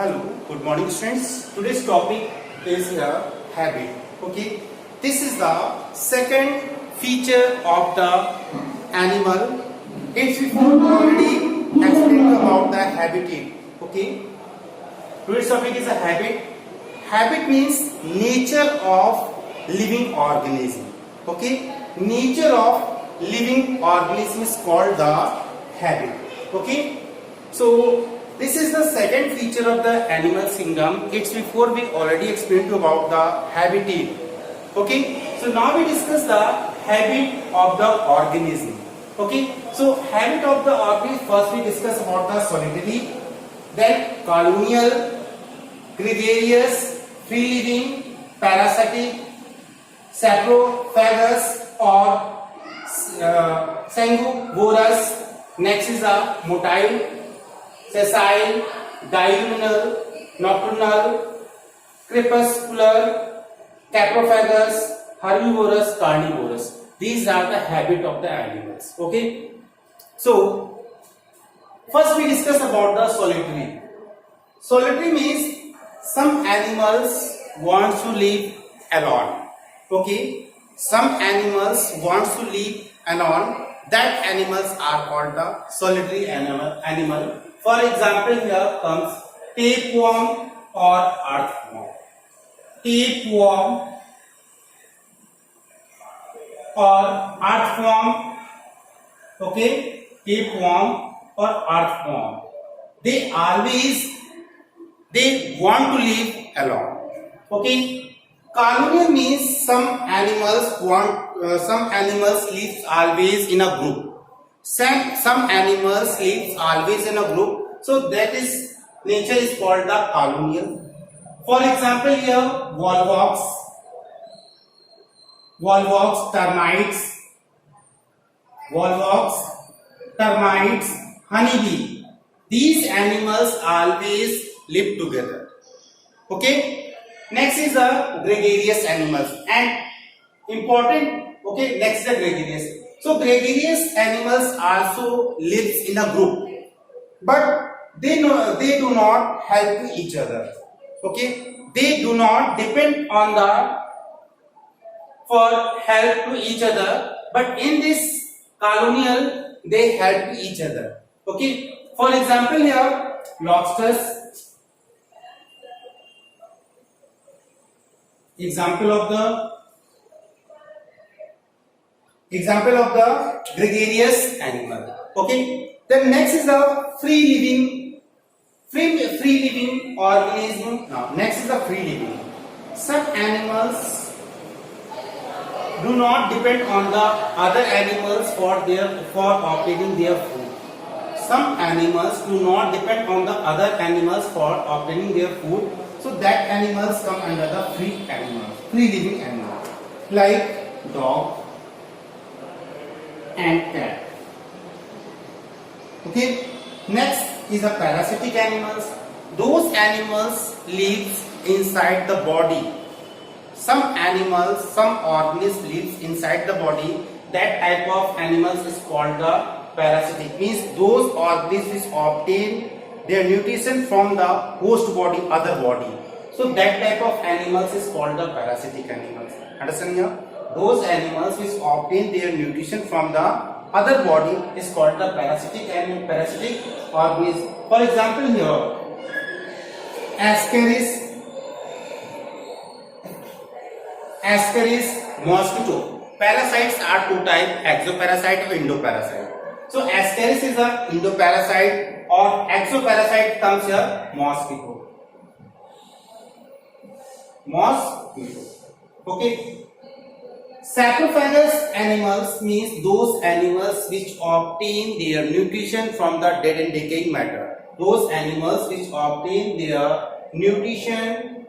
Hello, good morning students. Today's topic is habit. Okay, this is the second feature of the animal. It's before already explained about the habitat. Okay, today's topic is a habit. Habit means nature of living organism. Okay, nature of living organism is called the habit. Okay, so this is the second feature of the animal kingdom. It's before we already explained to about the habitat. Okay, so now we discuss the habit of the organism. Okay, so habit of the organism, first we discuss about the solitary, then colonial, gregarious, free living, parasitic, saprophagous or sanguivorous. Next is a motile, sessile, diurnal, nocturnal, crepuscular, caprophagous, herbivorous, carnivorous. These are the habit of the animals. Okay. So first we discuss about the solitary. Solitary means some animals want to live alone. Okay. Some animals want to live alone. That animals are called the solitary animal. For example, here comes tapeworm or earthworm. Tapeworm or earthworm. Okay, tapeworm or earthworm. They want to live alone. Okay. Colonial means some animals live always in a group. Some animals live always in a group. So that is nature is called the colonial. For example, here volvox, termites, honeybee. These animals always live together. Okay. Next is the gregarious animals and important. Okay, next is the gregarious. So gregarious animals also lives in a group, but they do not help each other. Okay, they do not depend on for help to each other, but in this colonial they help each other. Okay, for example here lobsters. Example of the gregarious animal. Okay. Then next is the free living organism. Now next is the free living. Some animals do not depend on the other animals for obtaining their food. Some animals do not depend on the other animals for obtaining their food. So that animals come under the free living animal, like dog and cat. Okay. Next is the parasitic animals. Those animals live inside the body. Some organisms live inside the body. That type of animals is called the parasitic. Means those organisms obtain their nutrition from the host body, other body. So that type of animals is called the parasitic animals. Understand here? Those animals which obtain their nutrition from the other body is called the parasitic organism. For example here, Ascaris mosquito. Parasites are two types, exoparasite or endoparasite. So Ascaris is a endoparasite or exoparasite comes here mosquito. Okay. Saprophagous animals means those animals which obtain their nutrition from the dead and decaying matter. Those animals which obtain their nutrition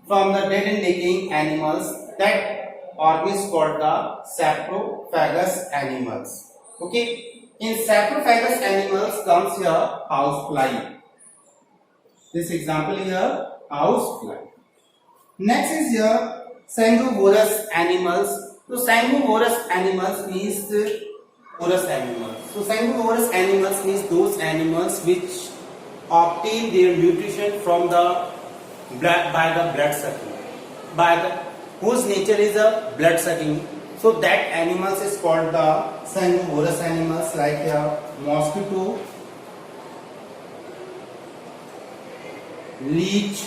from the dead and decaying animals, that organism is called the saprophagous animals. Okay. In saprophagous animals comes here housefly. This example here housefly. Next is here sanguivorous animals. So sanguivorous animals means So sanguivorous animals means those animals which obtain their nutrition from the blood by the blood sucking, by the whose nature is a blood sucking. So that animals is called the sanguivorous animals, like a mosquito, leech,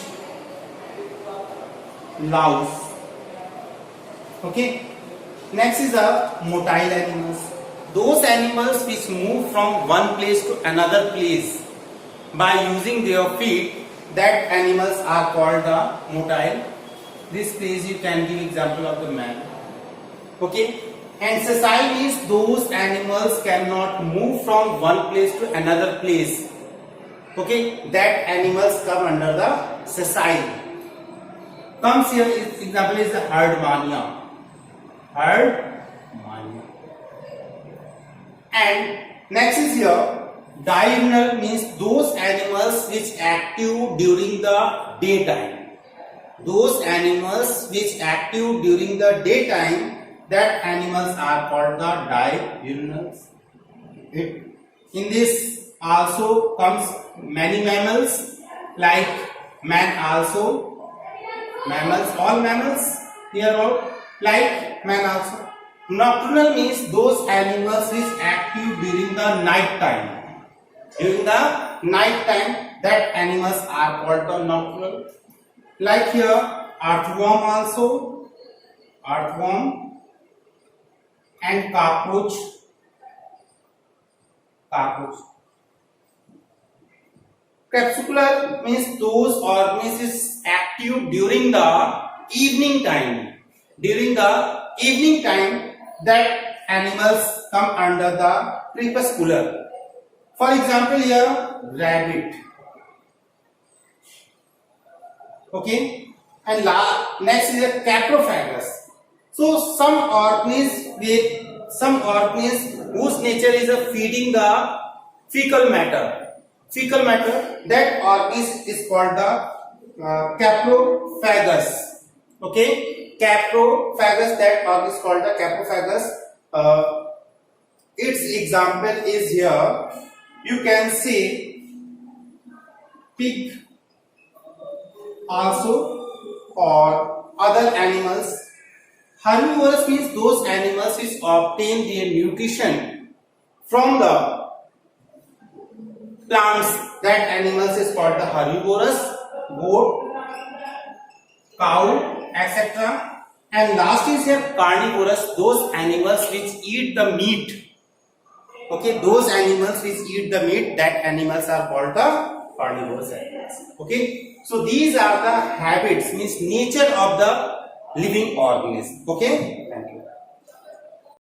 louse. Okay. Next is the motile animals. Those animals which move from one place to another place by using their feet, that animals are called the motile. This place you can give example of the man. Okay. And sessile means those animals cannot move from one place to another place. Okay. That animals come under the sessile. Comes here, example is the herdmania. Herdmania. And next is here, diurnal means those animals which active during the daytime. Those animals which active during the daytime, that animals are called the diurnals. In this also comes many mammals, like man also. Mammals, all mammals here all, like man also. Nocturnal means those animals which active during the night time. During the night time, that animals are called the nocturnal. Like here, earthworm also, earthworm, and cockroach. Crepuscular means those organisms active during the evening time. During the evening time, that animals come under the crepuscular. For example, here rabbit. Okay, and next is a caprophagus. So some organisms whose nature is a feeding the fecal matter. That organism is called the caprophagus. Okay, caprophagus, that organism is called the caprophagus. Its example is here. You can see pig also, or other animals. Herbivorous means those animals which obtain their nutrition from the plants. That animals is called the herbivorous, goat, cow, etc. And last is here carnivorous, those animals which eat the meat. Okay, those animals which eat the meat, that animals are called the carnivorous animals. Okay, so these are the habits, means nature of the living organism. Okay, thank you.